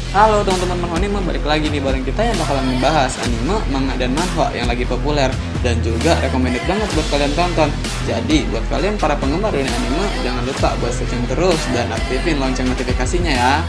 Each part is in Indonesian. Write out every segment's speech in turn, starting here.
Halo teman-teman Manhwa, balik lagi nih bareng kita yang bakalan membahas anime, manga, dan manhwa yang lagi populer dan juga recommended banget buat kalian tonton. Jadi buat kalian para penggemar dunia anime, jangan lupa buat searching terus dan aktifin lonceng notifikasinya ya.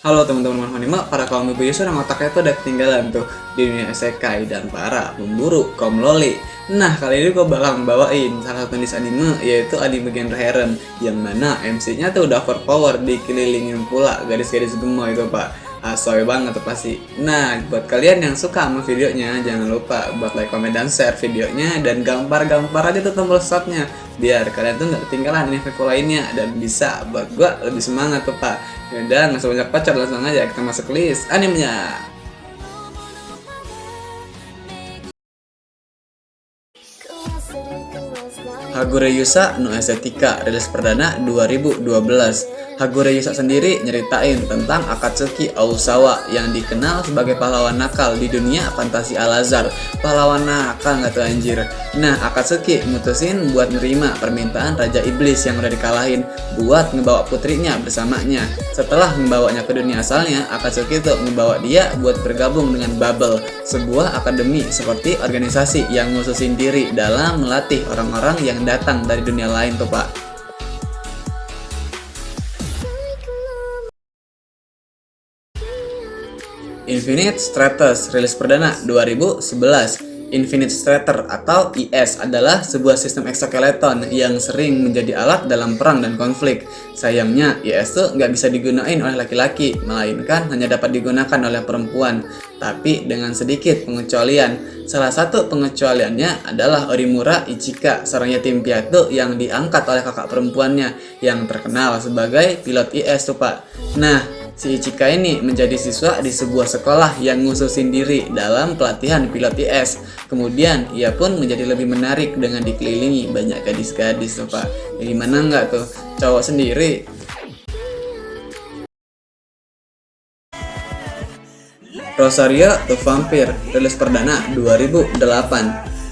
Halo teman-teman Manhwa, para kaum ibu user yang otaknya tuh udah ketinggalan tuh di dunia isekai dan para pemburu kaum loli. Nah, kali ini gue bakal ngebawain salah satu jenis anime, yaitu anime genre harem, yang mana MC-nya tuh udah overpower, dikelilingin pula gadis-gadis gemoy itu pak. Asoy banget tuh pasti. Nah, buat kalian yang suka sama videonya, jangan lupa buat like, comment, dan share videonya, dan gampar aja tuh tombol subscribe-nya biar kalian tuh nggak ketinggalan info lainnya dan bisa buat gue lebih semangat tuh pak. Yaudah, nggak usah banyak pacar, langsung aja kita masuk list animenya. Hagure Yusa no Estetika, rilis perdana 2012. Hagure Yusa sendiri nyeritain tentang Akatsuki Osawa yang dikenal sebagai pahlawan nakal di dunia fantasi Al-Azhar. Pahlawan nakal nggak tuh anjir. Nah, Akatsuki mutusin buat nerima permintaan Raja Iblis yang udah dikalahin buat ngebawa putrinya bersamanya. Setelah membawanya ke dunia asalnya, Akatsuki tuh ngebawa dia buat bergabung dengan Bubble, sebuah akademi seperti organisasi yang ngususin diri dalam melatih orang-orang yang datang dari dunia lain tuh pak. Infinite Stratus, rilis perdana 2011. Infinite Strater atau IS adalah sebuah sistem exoskeleton yang sering menjadi alat dalam perang dan konflik. Sayangnya, IS tuh nggak bisa digunain oleh laki-laki, melainkan hanya dapat digunakan oleh perempuan. Tapi dengan sedikit pengecualian. Salah satu pengecualiannya adalah Orimura Ichika, seorang yatim piatu yang diangkat oleh kakak perempuannya yang terkenal sebagai pilot IS tuh pak. Nah, si Ichika ini menjadi siswa di sebuah sekolah yang ngususin diri dalam pelatihan pilot IS. Kemudian ia pun menjadi lebih menarik dengan dikelilingi banyak gadis-gadis tuh pak. Ya gimana nggak tuh, cowok sendiri. Rosario the Vampire, rilis perdana 2008.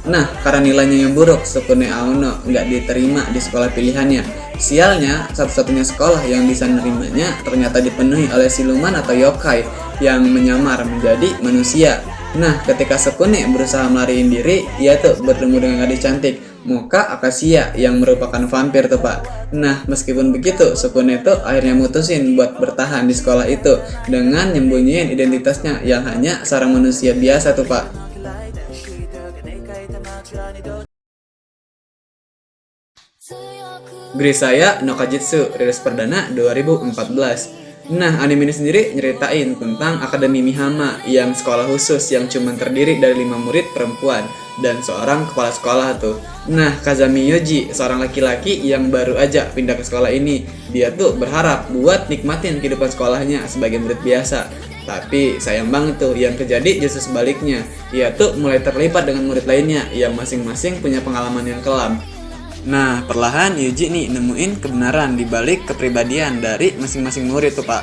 Nah, karena nilainya yang buruk, Sukune Aono nggak diterima di sekolah pilihannya. Sialnya, satu-satunya sekolah yang bisa menerimanya ternyata dipenuhi oleh siluman atau yokai yang menyamar menjadi manusia. Nah, ketika Sukune berusaha melariin diri, ia tuh bertemu dengan gadis cantik, Moka Akasia, yang merupakan vampir tuh pak. Nah, meskipun begitu, Sukune tuh akhirnya mutusin buat bertahan di sekolah itu dengan nyembunyiin identitasnya yang hanya seorang manusia biasa tuh pak. Grisaya no Kajitsu, rilis perdana 2014. Nah, anime ini sendiri nyeritain tentang Akademi Mihama yang sekolah khusus yang cuma terdiri dari 5 murid perempuan dan seorang kepala sekolah tuh. Nah, Kazami Yoji, seorang laki-laki yang baru aja pindah ke sekolah ini. Dia tuh berharap buat nikmatin kehidupan sekolahnya sebagai murid biasa. Tapi sayang banget tuh, yang terjadi justru sebaliknya. Ia tuh mulai terlibat dengan murid lainnya yang masing-masing punya pengalaman yang kelam. Nah, perlahan Yuji nih nemuin kebenaran di balik kepribadian dari masing-masing murid tuh pak.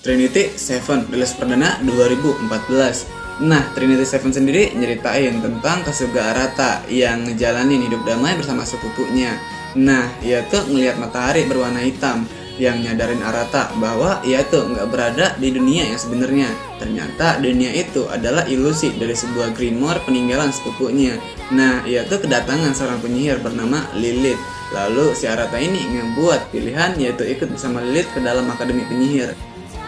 Trinity Seven, rilis perdana 2014. Nah, Trinity Seven sendiri nyeritain tentang Kasuga Arata yang ngejalanin hidup damai bersama sepupunya. Nah, ia tuh ngelihat matahari berwarna hitam yang nyadarin Arata bahwa ia tuh nggak berada di dunia yang sebenarnya. Ternyata dunia itu adalah ilusi dari sebuah grimoire peninggalan sepupunya. Nah, ia tuh kedatangan seorang penyihir bernama Lilith. Lalu si Arata ini ngebuat pilihan yaitu ikut bersama Lilith ke dalam akademi penyihir.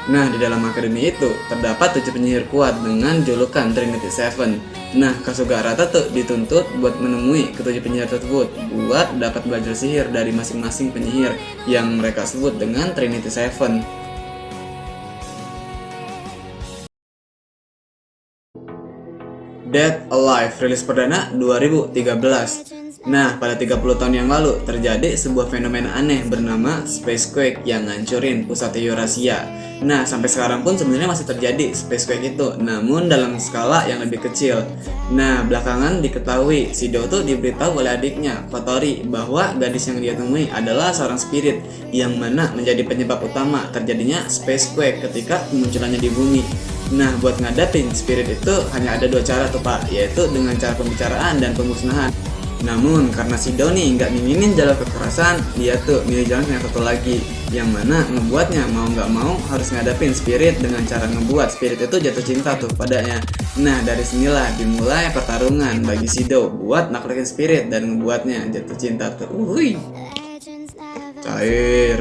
Nah, di dalam akademi itu terdapat 7 penyihir kuat dengan julukan Trinity Seven. Nah, Kasuga Arata tuh dituntut buat menemui ketujuh penyihir tersebut buat dapat belajar sihir dari masing-masing penyihir yang mereka sebut dengan Trinity Seven. Dead Alive, rilis perdana 2013. Nah, pada 30 tahun yang lalu terjadi sebuah fenomena aneh bernama Spacequake yang ngancurin pusat Eurasia. Nah, sampai sekarang pun sebenarnya masih terjadi Spacequake itu, namun dalam skala yang lebih kecil. Nah, belakangan diketahui Shido tuh diberitahu oleh adiknya, Kotori, bahwa gadis yang dia temui adalah seorang spirit yang mana menjadi penyebab utama terjadinya Spacequake ketika kemunculannya di bumi. Nah, buat ngadapin spirit itu hanya ada dua cara tuh Pak, yaitu dengan cara pembicaraan dan pemusnahan. Namun karena si Doni nggak nginginin jalan kekerasan, dia tuh milih jalan yang satu lagi, yang mana ngebuatnya mau nggak mau harus ngadapin spirit dengan cara ngebuat spirit itu jatuh cinta tuh padanya. Nah dari sinilah dimulai pertarungan bagi si Do buat naklukin spirit dan ngebuatnya jatuh cinta tuh. Cair.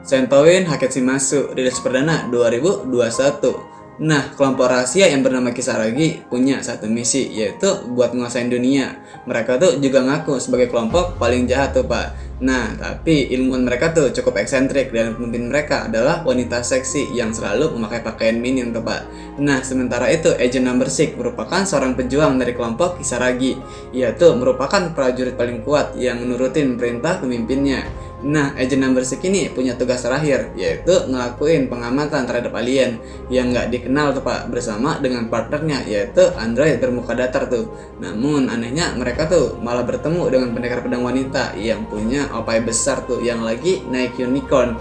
Sentoin Haketsumasu rilis perdana 2021. Nah, kelompok rahasia yang bernama Kisaragi punya satu misi, yaitu buat menguasain dunia. Mereka tuh juga ngaku sebagai kelompok paling jahat tuh Pak. Nah, tapi ilmuwan mereka tuh cukup eksentrik dan pemimpin mereka adalah wanita seksi yang selalu memakai pakaian minion tuh Pak. Nah, sementara itu Agent Number 6 merupakan seorang pejuang dari kelompok Kisaragi. Ia tuh merupakan prajurit paling kuat yang menurutin perintah pemimpinnya. Nah, Agent Number 6 ini punya tugas terakhir, yaitu ngelakuin pengamatan terhadap alien yang nggak dikenal tuh Pak, bersama dengan partnernya, yaitu android bermuka datar tuh. Namun anehnya mereka tuh malah bertemu dengan pendekar pedang wanita yang punya opai besar tuh yang lagi naik unicorn.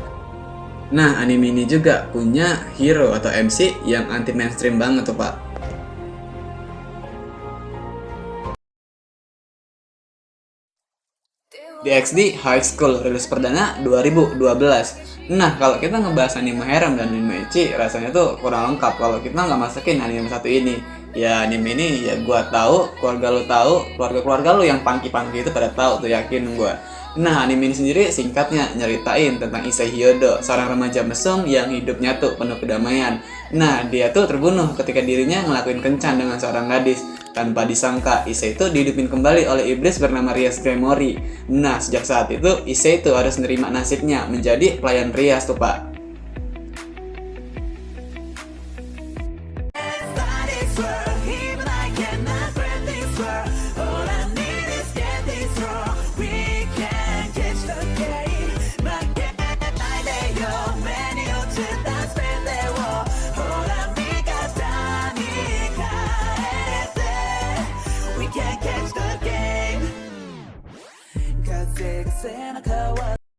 Nah, anime ini juga punya hero atau MC yang anti mainstream banget tuh Pak. DxD High School rilis perdana 2012. Nah, kalau kita ngebahas anime harem dan anime ecchi, rasanya tuh kurang lengkap kalau kita nggak masukin anime satu ini. Ya anime ini ya gua tahu, keluarga lu tahu, keluarga lu yang pangki-pangki itu pada tahu tuh, yakin gua. Nah, anime ini sendiri singkatnya nyeritain tentang Issei Hyodo, seorang remaja mesum yang hidupnya tuh penuh kedamaian. Nah, dia tuh terbunuh ketika dirinya ngelakuin kencan dengan seorang gadis. Tanpa disangka, Issei itu dihidupin kembali oleh iblis bernama Rias Gremory. Nah, sejak saat itu, Issei itu harus nerima nasibnya menjadi pelayan Rias tuh Pak.